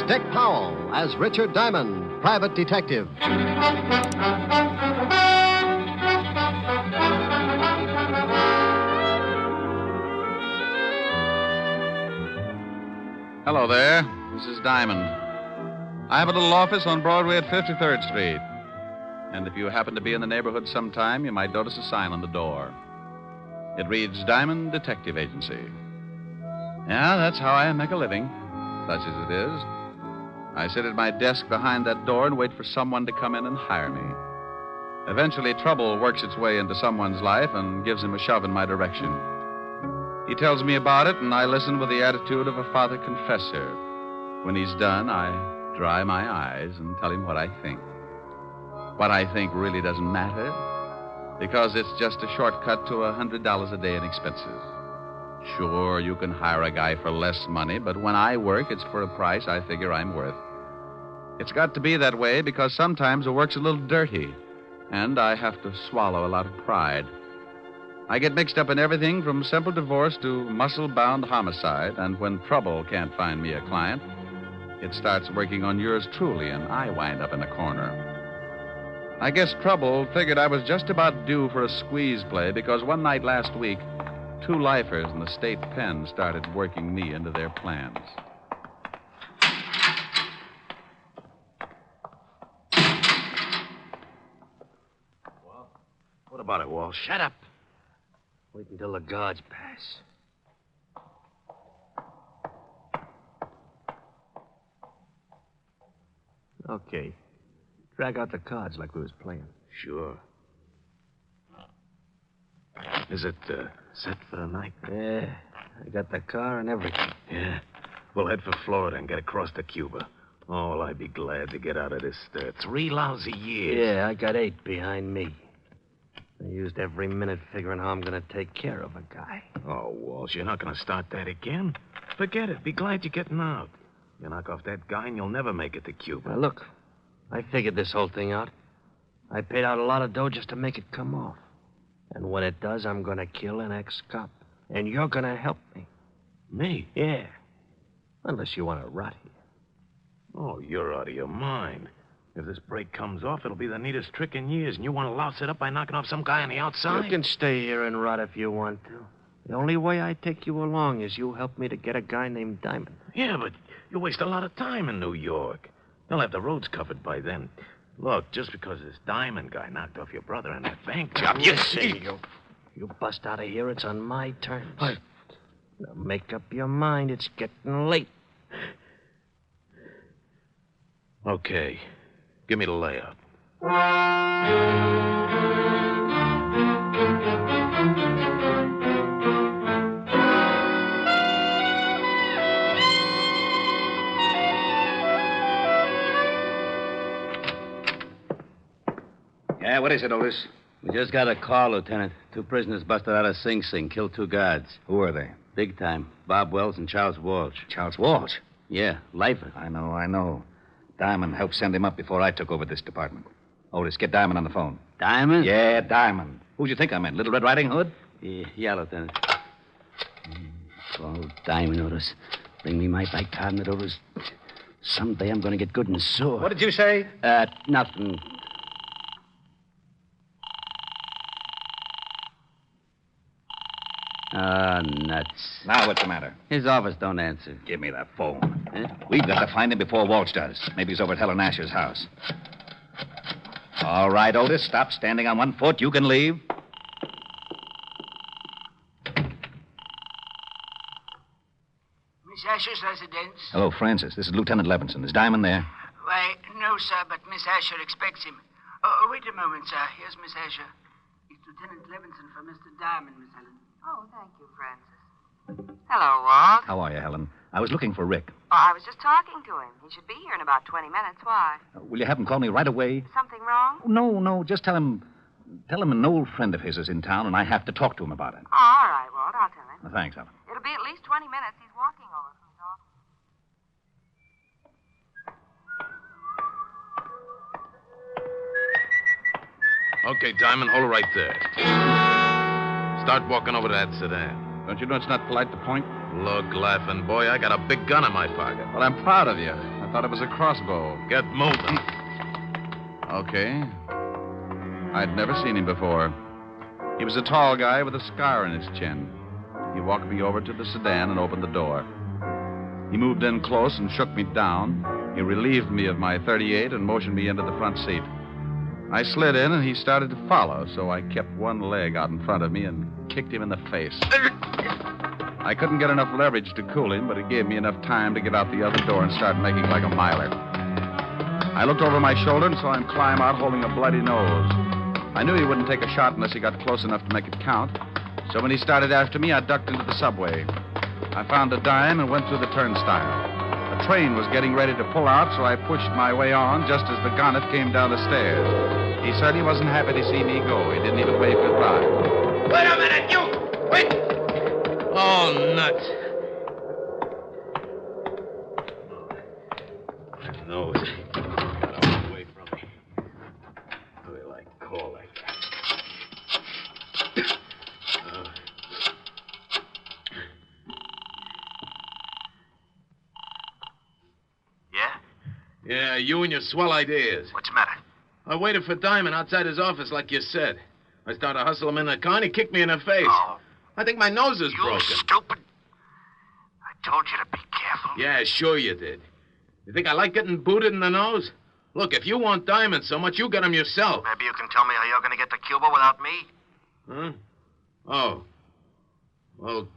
Dick Powell as Richard Diamond, private detective. Hello there. This is Diamond. I have a little office on Broadway at 53rd Street. And if you happen to be in the neighborhood sometime, you might notice a sign on the door. It reads Diamond Detective Agency. Yeah, that's how I make a living, such as it is. I sit at my desk behind that door and wait for someone to come in and hire me. Eventually, trouble works its way into someone's life and gives him a shove in my direction. He tells me about it, and I listen with the attitude of a father confessor. When he's done, I dry my eyes and tell him what I think. What I think really doesn't matter, because it's just a shortcut to $100 a day in expenses. Sure, you can hire a guy for less money, but when I work, it's for a price I figure I'm worth. It's got to be that way because sometimes the work's a little dirty, and I have to swallow a lot of pride. I get mixed up in everything from simple divorce to muscle-bound homicide, and when trouble can't find me a client, it starts working on yours truly, and I wind up in a corner. I guess trouble figured I was just about due for a squeeze play because one night last week, 2 lifers in the state pen started working me into their plans. Well, what about it, Walsh? Shut up. Wait until the guards pass. Okay. Drag out the cards like we was playing. Sure. Is it set for the night? Yeah. I got the car and everything. Yeah. We'll head for Florida and get across to Cuba. Oh, well, I'd be glad to get out of this 3 lousy years. Yeah, I got 8 behind me. I used every minute figuring how I'm going to take care of a guy. Oh, Walsh, you're not going to start that again? Forget it. Be glad you're getting out. You knock off that guy and you'll never make it to Cuba. Now, look, I figured this whole thing out. I paid out a lot of dough just to make it come off. And when it does, I'm going to kill an ex-cop. And you're going to help me. Me? Yeah. Unless you want to rot here. Oh, you're out of your mind. If this break comes off, it'll be the neatest trick in years, and you want to louse it up by knocking off some guy on the outside? You can stay here and rot if you want to. The only way I take you along is you help me to get a guy named Diamond. Yeah, but you waste a lot of time in New York. They'll have the roads covered by then. Look, just because this Diamond guy knocked off your brother and that bank job... You bust out of here, it's on my terms. Now make up your mind. It's getting late. Okay. Give me the layout. Yeah, what is it, Otis? We just got a call, Lieutenant. 2 prisoners busted out of Sing Sing, killed 2 guards. Who are they? Big time. Bob Wells and Charles Walsh. Charles Walsh? Yeah, lifer. I know. Diamond helped send him up before I took over this department. Otis, get Diamond on the phone. Diamond? Yeah, Diamond. Who'd you think I meant? Little Red Riding Hood? Yeah, Lieutenant. Call Diamond, Otis. Bring me my bicarbonate, Otis. Someday I'm going to get good and sore. What did you say? Nothing. Nuts. Now what's the matter? His office don't answer. Give me that phone. We've got to find him before Walsh does. Maybe he's over at Helen Asher's house. All right, Otis, stop standing on one foot. You can leave. Miss Asher's residence? Hello, Francis. This is Lieutenant Levinson. Is Diamond there? Why, no, sir, but Miss Asher expects him. Wait a moment, sir. Here's Miss Asher. It's Lieutenant Levinson for Mr. Diamond, Miss Helen. Oh, thank you, Francis. Hello, Walt. How are you, Helen? I was looking for Rick. Oh, I was just talking to him. He should be here in about 20 minutes. Why? Will you have him call me right away? Something wrong? No. Just tell him an old friend of his is in town, and I have to talk to him about it. Oh, all right, Walt. I'll tell him. Thanks, Helen. It'll be at least 20 minutes. He's walking over from his office. Okay, Diamond, hold it right there. Start walking over to that sedan. Don't you know it's not polite to point? Look, laughing boy, I got a big gun in my pocket. Well, I'm proud of you. Now thought it was a crossbow. Get moving. Okay. I'd never seen him before. He was a tall guy with a scar on his chin. He walked me over to the sedan and opened the door. He moved in close and shook me down. He relieved me of my .38 and motioned me into the front seat. I slid in, and he started to follow, so I kept one leg out in front of me and kicked him in the face. I couldn't get enough leverage to cool him, but it gave me enough time to get out the other door and start making like a miler. I looked over my shoulder and saw him climb out holding a bloody nose. I knew he wouldn't take a shot unless he got close enough to make it count, so when he started after me, I ducked into the subway. I found a dime and went through the turnstile. A train was getting ready to pull out, so I pushed my way on just as the gonnet came down the stairs. He certainly wasn't happy to see me go. He didn't even wave goodbye. Wait a minute, you! Wait! Oh, nuts. That nose got away from me. What do I call like that? Yeah, you and your swell ideas. What's the matter? I waited for Diamond outside his office like you said. I started to hustle him in the car and he kicked me in the face. Oh. I think my nose is You broken. stupid. I told you to be careful. Yeah, sure you did. You think I like getting booted in the nose? Look, if you want Diamond so much, you get him yourself. Maybe you can tell me how you're going to get to Cuba without me? Huh? Oh. Well,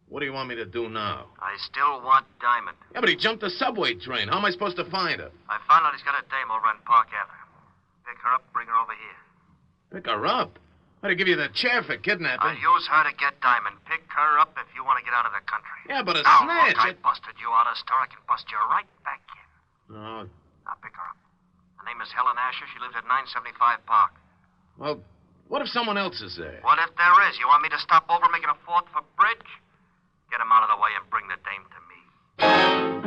what do you want me to do now? I still want Diamond. Yeah, but he jumped the subway train. How am I supposed to find her? I found out he's got a dame over on Park Avenue. Pick her up, bring her over here. Pick her up? I'd give you the chair for kidnapping. I'll use her to get Diamond. Pick her up if you want to get out of the country. Yeah, but a Now, snitch. look, I busted you out of a store. I can bust you right back in. Oh, Now, pick her up. Her name is Helen Asher. She lives at 975 Park. well, what if someone else is there? What if there is? You want me to stop over making a fourth for bridge? Get him out of the way and bring the dame to me.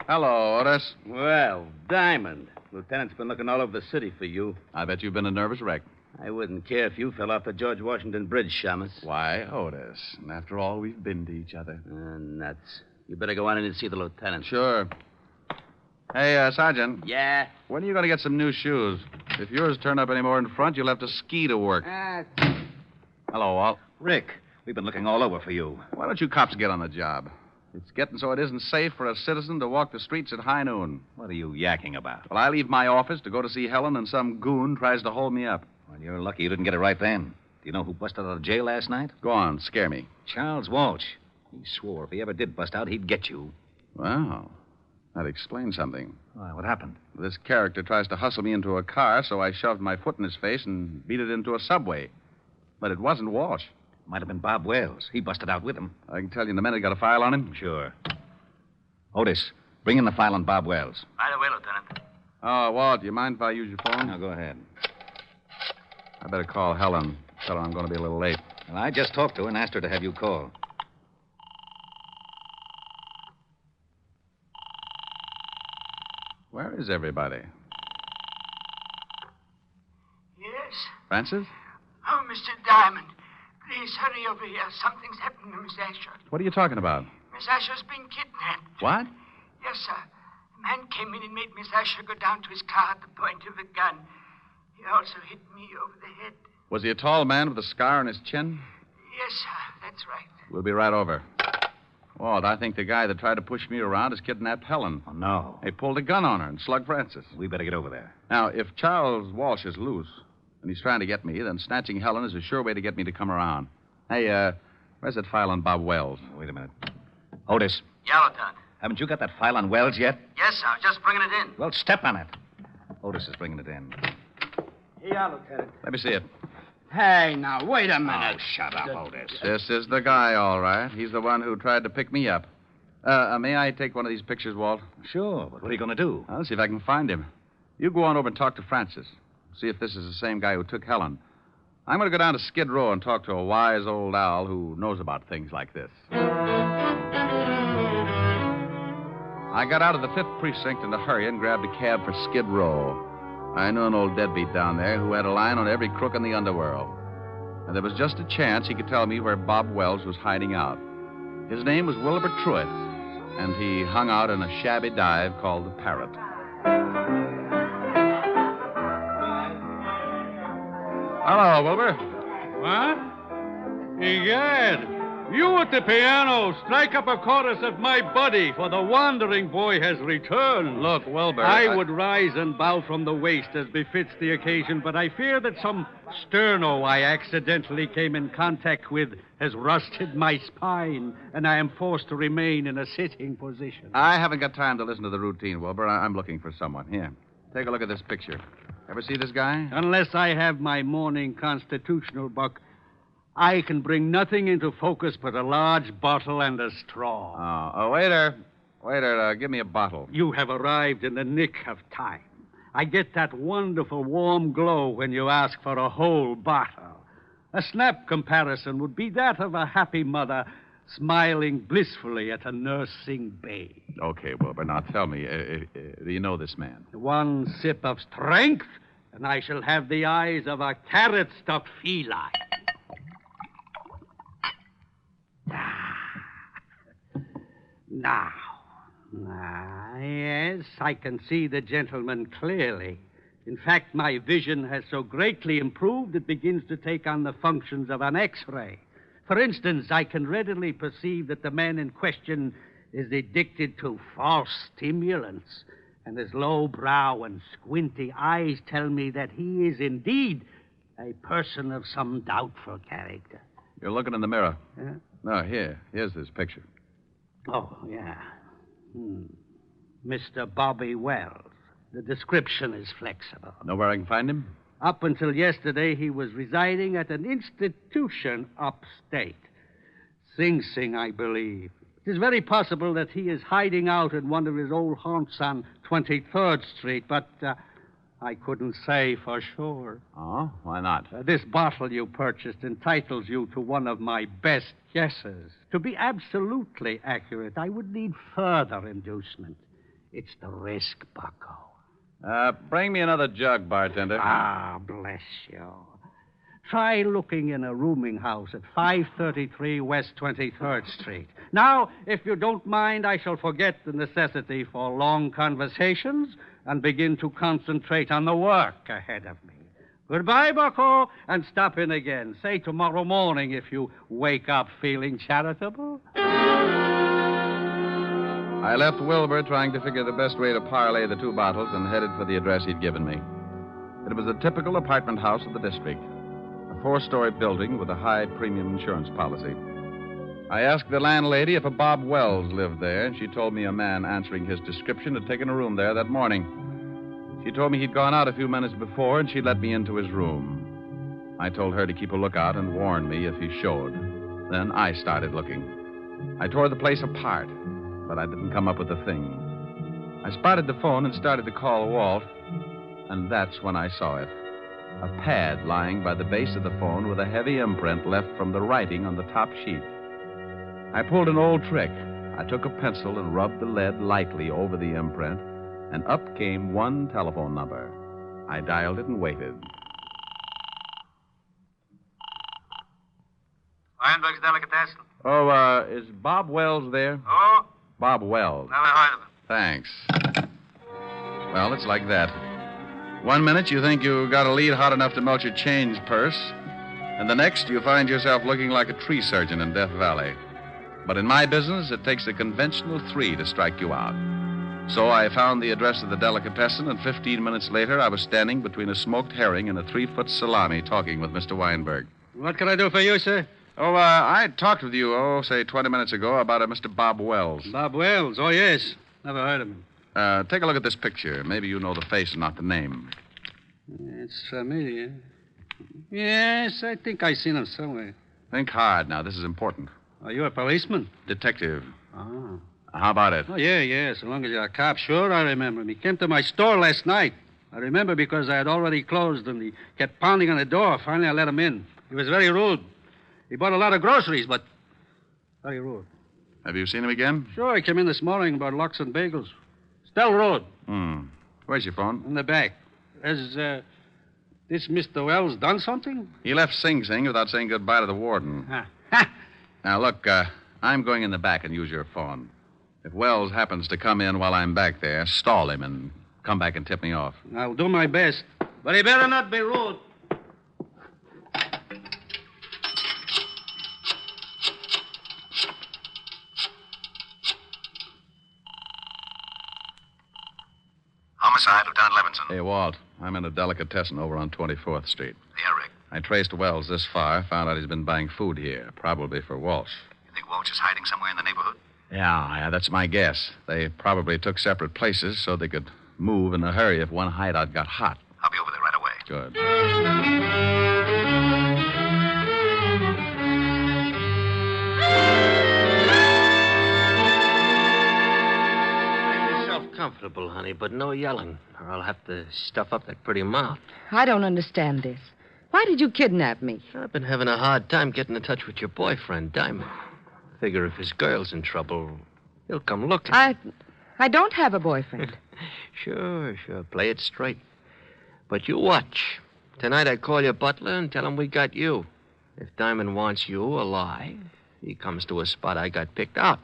Hello, Otis. Well, Diamond. Lieutenant's been looking all over the city for you. I bet you've been a nervous wreck. I wouldn't care if you fell off the George Washington Bridge, Shamus. Why, Otis? And after all, we've been to each other. Nuts. You better go on in and see the lieutenant. Sure. Hey, Sergeant. Yeah? When are you going to get some new shoes? If yours turn up any more in front, you'll have to ski to work. Hello, Walt. Rick, we've been looking all over for you. Why don't you cops get on the job? It's getting so it isn't safe for a citizen to walk the streets at high noon. What are you yakking about? Well, I leave my office to go to see Helen, and some goon tries to hold me up. Well, you're lucky you didn't get it right then. Do you know who busted out of jail last night? Go on, scare me. Charles Walsh. He swore if he ever did bust out, he'd get you. Wow. That explains something. Why, what happened? This character tries to hustle me into a car, so I shoved my foot in his face and beat it into a subway. But it wasn't Walsh. Might have been Bob Wells. He busted out with him. I can tell you in a minute. Got a file on him? Sure. Otis, bring in the file on Bob Wells. Right away, Lieutenant. Oh, Walt, do you mind if I use your phone? Now, go ahead. I better call Helen. Tell her I'm going to be a little late. Well, I just talked to her and asked her to have you call. Where is everybody? Yes? Francis? Oh, Mr. Diamond. Please hurry over here. Something's happened to Miss Asher. What are you talking about? Miss Asher's been kidnapped. What? Yes, sir. A man came in and made Miss Asher go down to his car at the point of a gun. He also hit me over the head. Was he a tall man with a scar on his chin? Yes, sir. That's right. We'll be right over. Walt, I think the guy that tried to push me around has kidnapped Helen. Oh, no. He pulled a gun on her and slugged Francis. We better get over there. Now, if Charles Walsh is loose and he's trying to get me, then snatching Helen is a sure way to get me to come around. Hey, where's that file on Bob Wells? Wait a minute. Otis, Yeah, Lieutenant. haven't you got that file on Wells yet? Yes, sir. Just bringing it in. Well, step on it. Otis is bringing it in. Yeah, Lieutenant. Let me see it. Hey, now, wait a minute. Oh, shut up, Otis. This is the guy, all right. He's the one who tried to pick me up. May I take one of these pictures, Walt? Sure, but what are you going to do? I'll see if I can find him. You go on over and talk to Francis. See if this is the same guy who took Helen. I'm going to go down to Skid Row and talk to a wise old owl who knows about things like this. I got out of the 5th Precinct in a hurry and grabbed a cab for Skid Row. I knew an old deadbeat down there who had a line on every crook in the underworld. and there was just a chance he could tell me where Bob Wells was hiding out. His name was Wilbur Truitt, and he hung out in a shabby dive called the Parrot. Hello, Wilbur. What? Egad, you at the piano, strike up a chorus of My Buddy, for the wandering boy has returned. Look, Wilbur. I would rise and bow from the waist as befits the occasion, but I fear that some sterno I accidentally came in contact with has rusted my spine, and I am forced to remain in a sitting position. I haven't got time to listen to the routine, Wilbur. I'm looking for someone. Here, take a look at this picture. Ever see this guy? Unless I have my morning constitutional, Buck, I can bring nothing into focus but a large bottle and a straw. Oh, waiter. Waiter, give me a bottle. You have arrived in the nick of time. I get that wonderful warm glow when you ask for a whole bottle. A snap comparison would be that of a happy mother smiling blissfully at a nursing babe. Okay, Wilbur, now tell me, do you know this man? One sip of strength, and I shall have the eyes of a carrot-stuffed feline. Now, yes, I can see the gentleman clearly. In fact, my vision has so greatly improved it begins to take on the functions of an X-ray. For instance, I can readily perceive that the man in question is addicted to false stimulants, and his low brow and squinty eyes tell me that he is indeed a person of some doubtful character. You're looking in the mirror. Yeah? No, here's this picture. Oh, yeah. Mr. Bobby Wells. The description is flexible. Know where I can find him? Up until yesterday, he was residing at an institution upstate. Sing Sing, I believe. It is very possible that he is hiding out in one of his old haunts on 23rd Street, but I couldn't say for sure. Oh, why not? This bottle you purchased entitles you to one of my best guesses. To be absolutely accurate, I would need further inducement. It's the risk, bucko. Bring me another jug, bartender. Ah, bless you. Try looking in a rooming house at 533 West 23rd Street. Now, if you don't mind, I shall forget the necessity for long conversations and begin to concentrate on the work ahead of me. Goodbye, bucko, and stop in again. Say tomorrow morning if you wake up feeling charitable. I left Wilbur trying to figure the best way to parlay the two bottles and headed for the address he'd given me. It was a typical apartment house of the district, a 4-story building with a high premium insurance policy. I asked the landlady if a Bob Wells lived there, and she told me a man answering his description had taken a room there that morning. She told me he'd gone out a few minutes before, and she let me into his room. I told her to keep a lookout and warn me if he showed. Then I started looking. I tore the place apart, but I didn't come up with a thing. I spotted the phone and started to call Walsh, and that's when I saw it. A pad lying by the base of the phone with a heavy imprint left from the writing on the top sheet. I pulled an old trick. I took a pencil and rubbed the lead lightly over the imprint, and up came one telephone number. I dialed it and waited. Weinberg's Delicatessen. Oh, is Bob Wells there? Oh? Bob Wells. Never heard of him. Thanks. Well, it's like that. One minute you think you got a lead hot enough to melt your change purse, and the next you find yourself looking like a tree surgeon in Death Valley. But in my business, it takes a conventional 3 to strike you out. So I found the address of the delicatessen, and 15 minutes later, I was standing between a smoked herring and a 3-foot salami talking with Mr. Weinberg. What can I do for you, sir? Oh, I talked with you, say 20 minutes ago about a Mr. Bob Wells. Bob Wells? Oh, yes. Never heard of him. Take a look at this picture. Maybe you know the face and not the name. It's familiar. Yes, I think I've seen him somewhere. Think hard now. This is important. Are you a policeman? Detective. Oh. How about it? Oh, yeah. So long as you're a cop, sure, I remember him. He came to my store last night. I remember because I had already closed and he kept pounding on the door. Finally, I let him in. He was very rude. He bought a lot of groceries, but very rude. Have you seen him again? Sure, he came in this morning about lox and bagels. Stell Road. Where's your phone? In the back. There's This Mr. Wells done something? He left Sing Sing without saying goodbye to the warden. Ha! Now, look, I'm going in the back and use your phone. If Wells happens to come in while I'm back there, stall him and come back and tip me off. I'll do my best. But he better not be rude. Homicide, Lieutenant Levinson. Hey, Walt, I'm in a delicatessen over on 24th Street. Yeah, Rick. I traced Wells this far, found out he's been buying food here, probably for Walsh. You think Walsh is hiding somewhere in the neighborhood? Yeah, that's my guess. They probably took separate places so they could move in a hurry if one hideout got hot. I'll be over there right away. Good. Make yourself comfortable, honey, but no yelling, or I'll have to stuff up that pretty mouth. I don't understand this. Why did you kidnap me? I've been having a hard time getting in touch with your boyfriend, Diamond. Figure if his girl's in trouble, he'll come looking. I don't have a boyfriend. Sure. Play it straight. But you watch. Tonight I call your butler and tell him we got you. If Diamond wants you alive, he comes to a spot I got picked out.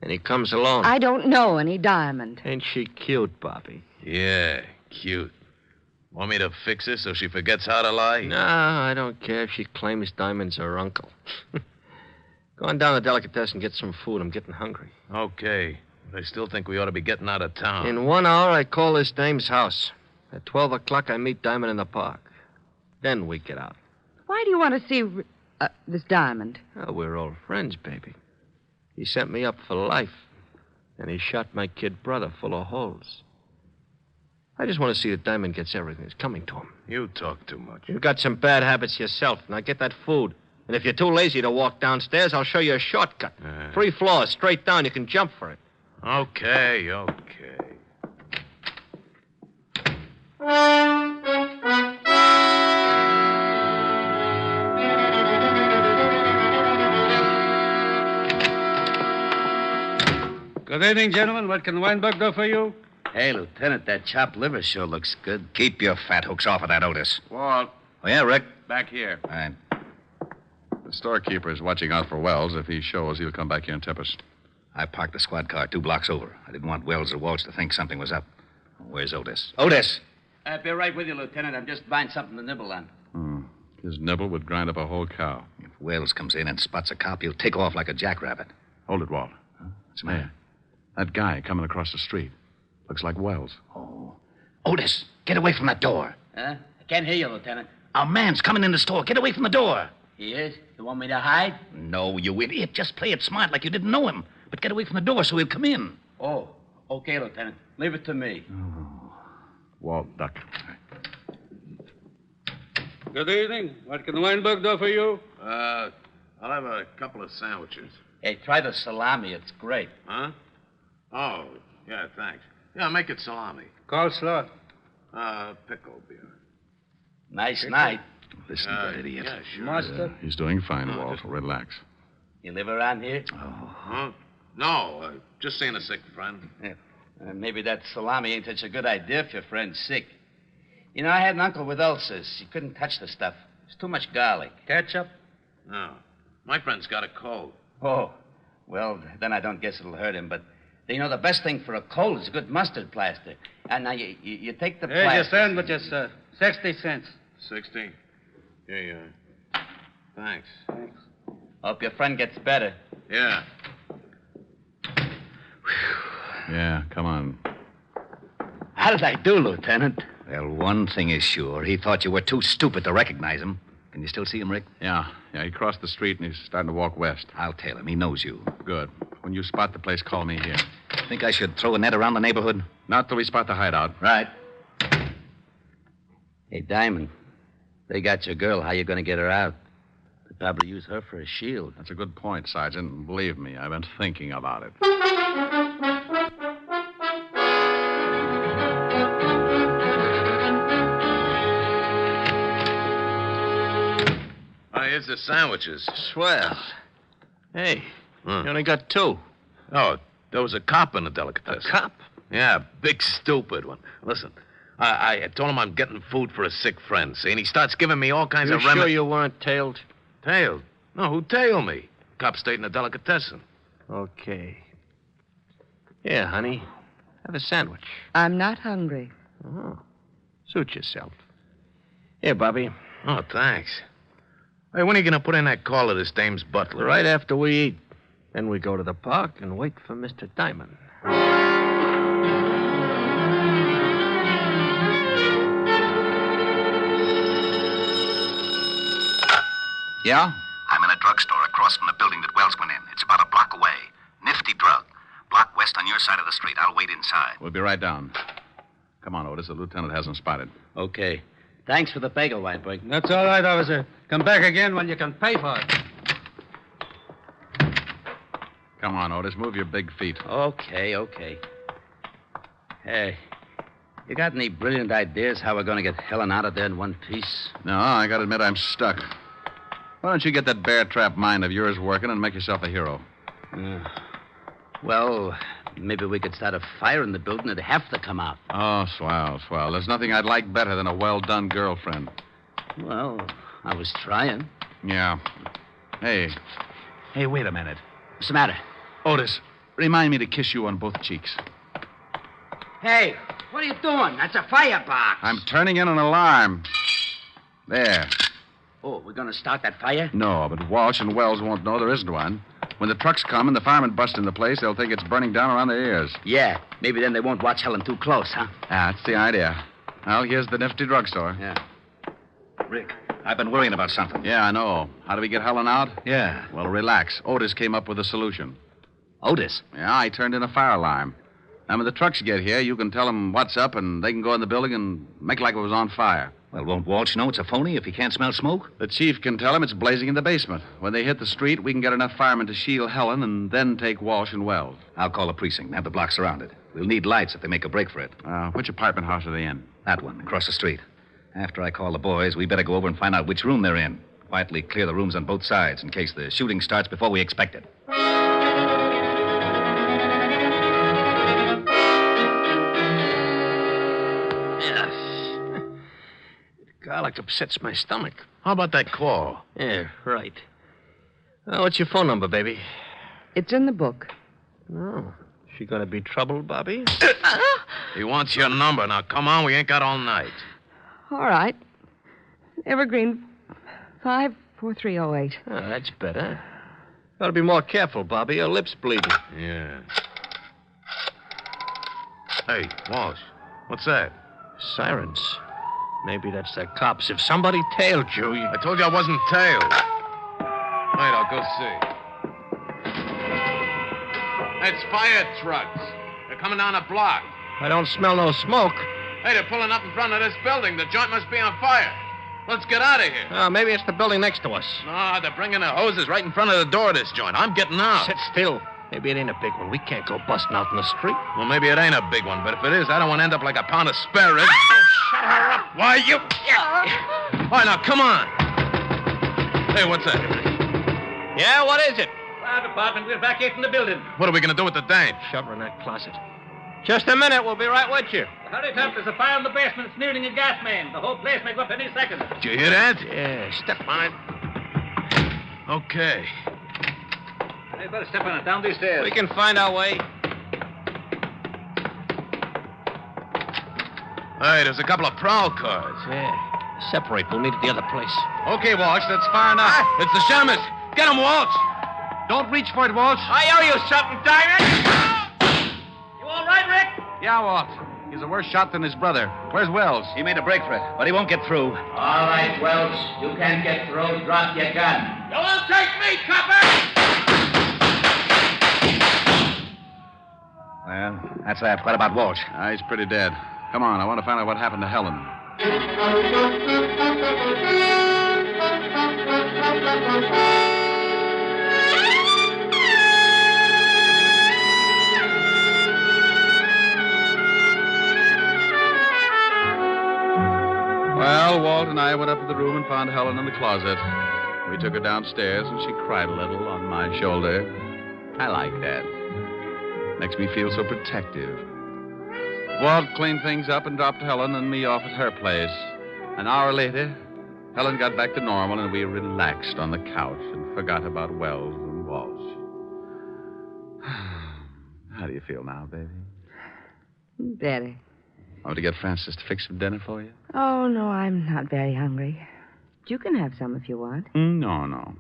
And he comes alone. I don't know any Diamond. Ain't she cute, Bobby? Yeah, cute. Want me to fix her so she forgets how to lie? No, I don't care if she claims Diamond's her uncle. Go on down to the delicatessen and get some food. I'm getting hungry. Okay. But I still think we ought to be getting out of town. In 1 hour, I call this dame's house. At 12 o'clock, I meet Diamond in the park. Then we get out. Why do you want to see this Diamond? Oh, we're old friends, baby. He sent me up for life. And he shot my kid brother full of holes. I just want to see that Diamond gets everything that's coming to him. You talk too much. You've got some bad habits yourself. Now get that food. And if you're too lazy to walk downstairs, I'll show you a shortcut. 3 floors, straight down. You can jump for it. Okay. Good evening, gentlemen. What can Weinberg do for you? Hey, Lieutenant, that chopped liver sure looks good. Keep your fat hooks off of that, Otis. Walt, Oh, yeah, Rick? back here. All right. The storekeeper is watching out for Wells. If he shows, he'll come back here and tip us. I parked the squad car 2 blocks over. I didn't want Wells or Walsh to think something was up. Where's Otis? Otis! I'll be right with you, Lieutenant. I'm just buying something to nibble on. His nibble would grind up a whole cow. If Wells comes in and spots a cop, he'll take off like a jackrabbit. Hold it, Walt. What's the matter? That guy coming across the street. Looks like Wells. Oh. Otis, get away from that door. Huh? I can't hear you, Lieutenant. Our man's coming in the store. Get away from the door. He is? You want me to hide? No, you idiot. Just play it smart like you didn't know him. But get away from the door so he'll come in. Oh, okay, Lieutenant. Leave it to me. Walt, duck. Good evening. What can Weinberg do for you? I'll have a couple of sandwiches. Hey, try the salami. It's great. Huh? Oh, yeah, thanks. Yeah, make it salami. Coleslaw. Pickle beer. Nice night. Listen to that idiot. Yeah, sure. Mustard. He's doing fine, Walt. Relax. You live around here? Huh? No, just seeing a sick friend. Yeah. Maybe that salami ain't such a good idea if your friend's sick. You know, I had an uncle with ulcers. He couldn't touch the stuff. It's too much garlic. Ketchup? No. My friend's got a cold. Oh, well, then I don't guess it'll hurt him. But, you know, the best thing for a cold is a good mustard plaster. And now you take the Here's plaster. your sandwiches, sir. 60 cents. 60? Here you are. Thanks. Hope your friend gets better. Yeah. Yeah, come on. How did I do, Lieutenant? Well, one thing is sure. He thought you were too stupid to recognize him. Can you still see him, Rick? Yeah, he crossed the street and he's starting to walk west. I'll tell him. He knows you. Good. When you spot the place, call me here. Think I should throw a net around the neighborhood? Not till we spot the hideout. Right. Hey, Diamond, they got your girl. How you going to get her out? They'd probably use her for a shield. That's a good point, Sergeant. Believe me, I've been thinking about it. Here's the sandwiches. Swell. Hey, you only got 2. Oh, there was a cop in the delicatessen. A cop? Yeah, big stupid one. Listen, I told him I'm getting food for a sick friend, see? And he starts giving me all kinds of remedies. Sure you weren't tailed? Tailed? No, who tailed me? Cop stayed in a delicatessen. Okay. Here, honey. Have a sandwich. I'm not hungry. Oh. Suit yourself. Here, Bobby. Oh, thanks. Hey, when are you going to put in that call to this dame's butler? Right after we eat. Then we go to the park and wait for Mr. Diamond. Yeah? I'm in a drugstore across from the building that Wells went in. It's about a block away. Nifty drug. Block west on your side of the street. I'll wait inside. We'll be right down. Come on, Otis. The lieutenant hasn't spotted. Okay. Thanks for the bagel, Weinberg. That's all right, officer. Come back again when you can pay for it. Come on, Otis. Move your big feet. Okay. Hey, you got any brilliant ideas how we're going to get Helen out of there in one piece? No, I gotta admit I'm stuck. Why don't you get that bear trap mind of yours working and make yourself a hero? Well, maybe we could start a fire in the building. It'd have to come out. Oh, swell. There's nothing I'd like better than a well-done girlfriend. Well, I was trying. Yeah. Hey, wait a minute. What's the matter? Otis, remind me to kiss you on both cheeks. Hey, what are you doing? That's a firebox. I'm turning in an alarm. There. Oh, we're going to start that fire? No, but Walsh and Wells won't know there isn't one. When the trucks come and the firemen bust in the place, they'll think it's burning down around their ears. Yeah, maybe then they won't watch Helen too close, huh? That's the idea. Well, here's the nifty drugstore. Yeah. Rick, I've been worrying about something. Yeah, I know. How do we get Helen out? Yeah. Well, relax. Otis came up with a solution. Otis? Yeah, I turned in a fire alarm. Now, when the trucks get here, you can tell them what's up, and they can go in the building and make like it was on fire. Well, won't Walsh know it's a phony if he can't smell smoke? The chief can tell him it's blazing in the basement. When they hit the street, we can get enough firemen to shield Helen and then take Walsh and Wells. I'll call the precinct and have the block surrounded. We'll need lights if they make a break for it. Which apartment house are they in? That one, across the street. After I call the boys, we better go over and find out which room they're in. Quietly clear the rooms on both sides in case the shooting starts before we expect it. Garlic upsets my stomach. How about that call? Yeah, right. What's your phone number, baby? It's in the book. Oh, she gonna be trouble, Bobby? He wants your number. Now, come on, we ain't got all night. All right. Evergreen 54308. Oh, that's better. Gotta be more careful, Bobby. Your lip's bleeding. Yeah. Hey, Walsh, what's that? Sirens. Maybe that's the cops. If somebody tailed you, I told you I wasn't tailed. Wait, I'll go see. It's fire trucks. They're coming down a block. I don't smell no smoke. Hey, they're pulling up in front of this building. The joint must be on fire. Let's get out of here. Oh, maybe it's the building next to us. No, they're bringing their hoses right in front of the door of this joint. I'm getting out. Sit still. Maybe it ain't a big one. We can't go busting out in the street. Well, maybe it ain't a big one, but if it is, I don't want to end up like a pound of spare ribs. Shut her up. Why, you... All right, now, come on. Hey, what's that? Yeah, what is it? Fire department, we're evacuating the building. What are we going to do with the dame? Shove her in that closet. Just a minute. We'll be right with you. Hurry up. There's a fire in the basement. It's nearing a gas main. The whole place may go up any second. Did you hear that? Yeah, step on it. Okay. You better step on it down these stairs. We can find our way. Hey, there's a couple of prowl cars. Yeah. Separate. We'll meet at the other place. Okay, Walsh, that's far enough. It's the shamus. Get him, Walsh. Don't reach for it, Walsh. I owe you something, Diamond. You all right, Rick? Yeah, Walsh. He's a worse shot than his brother. Where's Wells? He made a break for it, but he won't get through. All right, Wells. You can't get through. Drop your gun. You won't take me, copper! Well, that's that. What about Walsh? He's pretty dead. Come on, I want to find out what happened to Helen. Well, Walt and I went up to the room and found Helen in the closet. We took her downstairs, and she cried a little on my shoulder. I like that. Makes me feel so protective. Walt cleaned things up and dropped Helen and me off at her place. An hour later, Helen got back to normal, and we relaxed on the couch and forgot about Wells and Walsh. How do you feel now, baby? Better. Want to get Francis to fix some dinner for you? Oh, no, I'm not very hungry. You can have some if you want. No.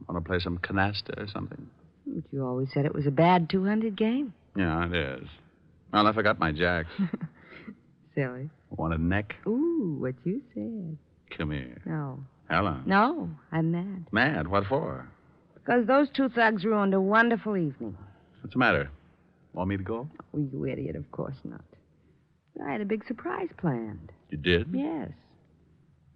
Want to play some canasta or something? But you always said it was a bad 200 game. Yeah, it is. Well, I forgot my jacks. Silly. Want a neck? Ooh, what you said. Come here. No. Helen. No, I'm mad. Mad? What for? Because those two thugs ruined a wonderful evening. What's the matter? Want me to go? Oh, you idiot, of course not. I had a big surprise planned. You did? Yes.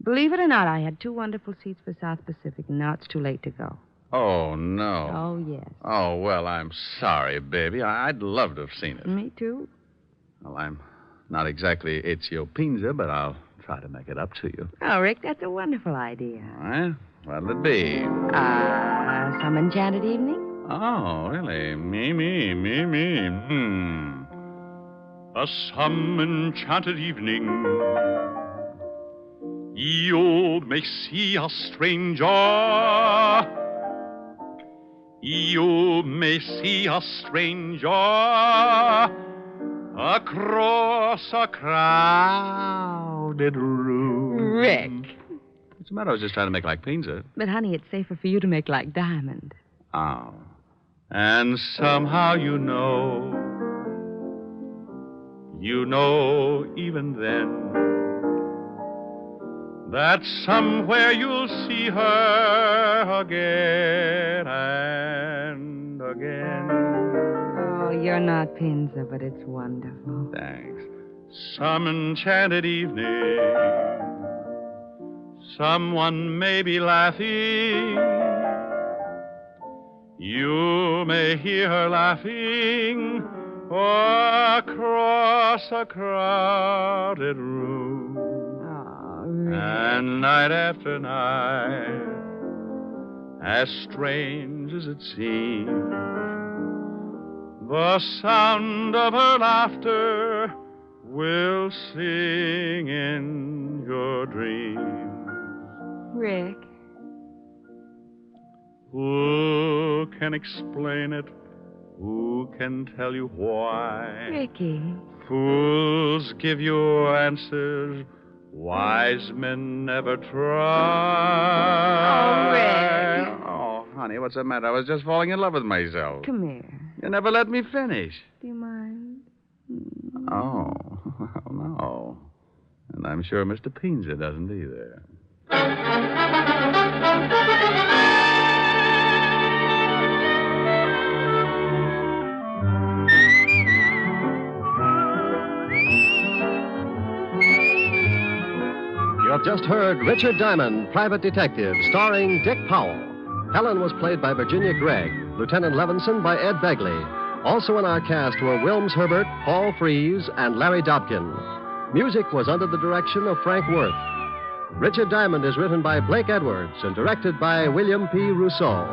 Believe it or not, I had 2 wonderful seats for South Pacific, and now it's too late to go. Oh, no. Oh, yes. Oh, well, I'm sorry, baby. I'd love to have seen it. Me too. Well, I'm not exactly Ezio Pinza, but I'll try to make it up to you. Oh, Rick, that's a wonderful idea. All right. What'll it be? Some enchanted evening? Oh, really? Me. A some enchanted evening, you may see a stranger. You may see a stranger across a crowded room. Rick. What's the matter? I was just trying to make like Pinza. But, honey, it's safer for you to make like Diamond. Oh. And somehow you know even then, that somewhere you'll see her again and again. Oh, you're not Pinza, but it's wonderful. Thanks. Some enchanted evening, someone may be laughing. You may hear her laughing across a crowded room. Oh, really? And night after night, as strange as it seems, the sound of her laughter will sing in your dreams. Rick. Who can explain it? Who can tell you why? Ricky. Fools give you answers wise men never try. Oh, Rick. Oh, honey, what's the matter? I was just falling in love with myself. Come here. You never let me finish. Do you mind? Oh, no. And I'm sure Mr. Pinza doesn't either. You have just heard Richard Diamond, Private Detective, starring Dick Powell. Helen was played by Virginia Gregg, Lieutenant Levinson by Ed Begley. Also in our cast were Wilms Herbert, Paul Frees, and Larry Dobkin. Music was under the direction of Frank Worth. Richard Diamond is written by Blake Edwards and directed by William P. Rousseau.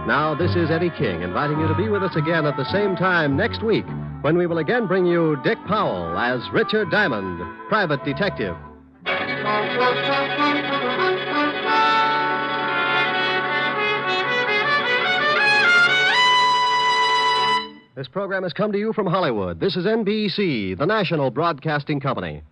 Now, this is Eddie King inviting you to be with us again at the same time next week when we will again bring you Dick Powell as Richard Diamond, Private Detective. This program has come to you from Hollywood. This is NBC, the national broadcasting company.